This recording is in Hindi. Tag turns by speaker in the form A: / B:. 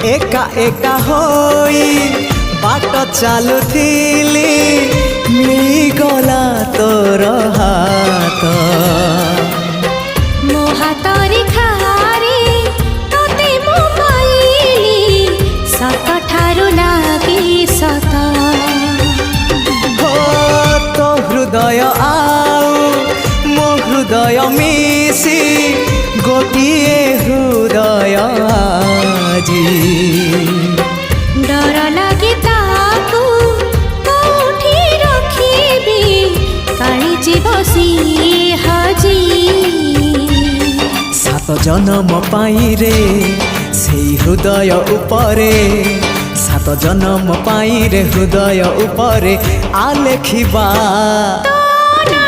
A: एका एका होई बाट चालुथिली मिलिगला तोर हाथ
B: मो हातरे खारे तोते मो पाइली सत ठारु लागे सत
A: हो तो हृदय आउ मो हृदय मिसी गोटिए हृदय आजी
B: डर लागे ताकू कोठी रखिबी काली जीव सी हाजी
A: सात जन्म पाई रे सेई हृदय उपरे सात जन्म पाई रे हृदय उपरे आलेखिबा
B: तो ना